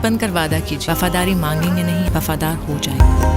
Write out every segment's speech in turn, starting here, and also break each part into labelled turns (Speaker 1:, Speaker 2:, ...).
Speaker 1: बन कर वादा कीजिए, वफादारी मांगेंगे नहीं, वफादार हो जाएंगे।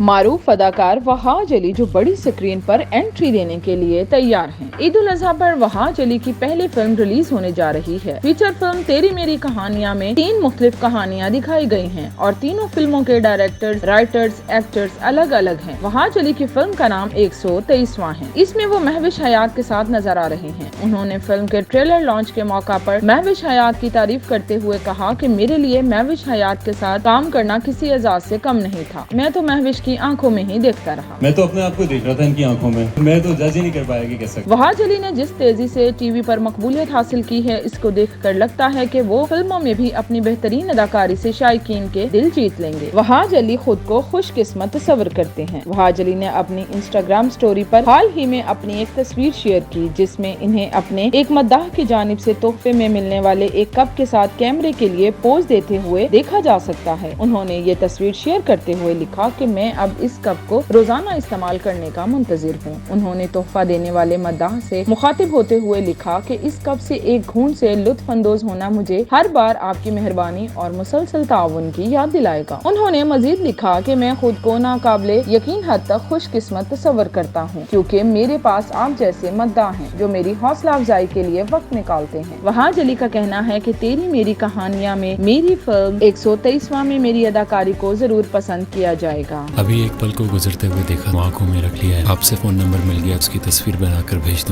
Speaker 2: मारूफ अदाकार वहाज अली जो बड़ी स्क्रीन पर एंट्री देने के लिए तैयार हैं। ईद उल अजहा पर वहाज अली की पहली फिल्म रिलीज होने जा रही है। फीचर फिल्म तेरी मेरी कहानियां में 3 मुख्तलिफ कहानियां दिखाई गई हैं और तीनों फिल्मों के डायरेक्टर्स, राइटर्स, एक्टर्स अलग अलग हैं। वहाज अली की फिल्म का नाम 123वां है। इसमें वो महविश हयात के साथ नजर आ रहे हैं। उन्होंने फिल्म के ट्रेलर लॉन्च के मौका पर महविश हयात की तारीफ करते हुए कहा कि मेरे लिए महविश हयात के साथ काम करना किसी एजाज से कम नहीं था। मैं तो महविश की आंखों में ही देखता रहा।
Speaker 3: मैं तो अपने आप को देख रहा था इनकी आंखों में। मैं तो जज ही नहीं कर पाया कि कैसे।
Speaker 2: वहाज अली ने जिस तेजी से टीवी पर मकबूलियत हासिल की है, इसको देखकर लगता है कि वो फिल्मों में भी अपनी बेहतरीन अदाकारी से शायकीन के दिल जीत लेंगे। वहाज अली खुद को खुशकिस्मत तस्वर करते हैं। वहाज अली ने अपनी इंस्टाग्राम स्टोरी पर हाल ही में अपनी एक तस्वीर शेयर की, जिसमें इन्हें अपने एक मद्दाह की जानिब से तोहफे में मिलने वाले एक कप के साथ कैमरे के लिए पोज देते हुए देखा जा सकता है। उन्होंने ये तस्वीर शेयर करते हुए लिखा कि मैं अब इस कप को रोजाना इस्तेमाल करने का मुंतजिर हूँ। उन्होंने तोहफा देने वाले मद्दाह से मुखातिब होते हुए लिखा कि इस कप से एक घूंट से लुत्फ अंदोज होना मुझे हर बार आपकी मेहरबानी और मुसलसल ताउन की याद दिलाएगा। उन्होंने मजीद लिखा कि मैं खुद को नाकाबिले यकीन हद तक खुशकिस्मत तस्वर करता हूँ, क्योंकि मेरे पास आप जैसे मद्दाह हैं जो मेरी हौसला अफजाई के लिए वक्त निकालते हैं। वहाज अली का कहना है कि तेरी मेरी कहानियां में मेरी फिल्म 123वां में मेरी अदाकारी को जरूर पसंद किया जाएगा।
Speaker 4: अभी एक पल को गुजरते हुए देखा, आंखों में रख लिया है। आपसे फोन नंबर मिल गया, उसकी तस्वीर बनाकर भेज दूं।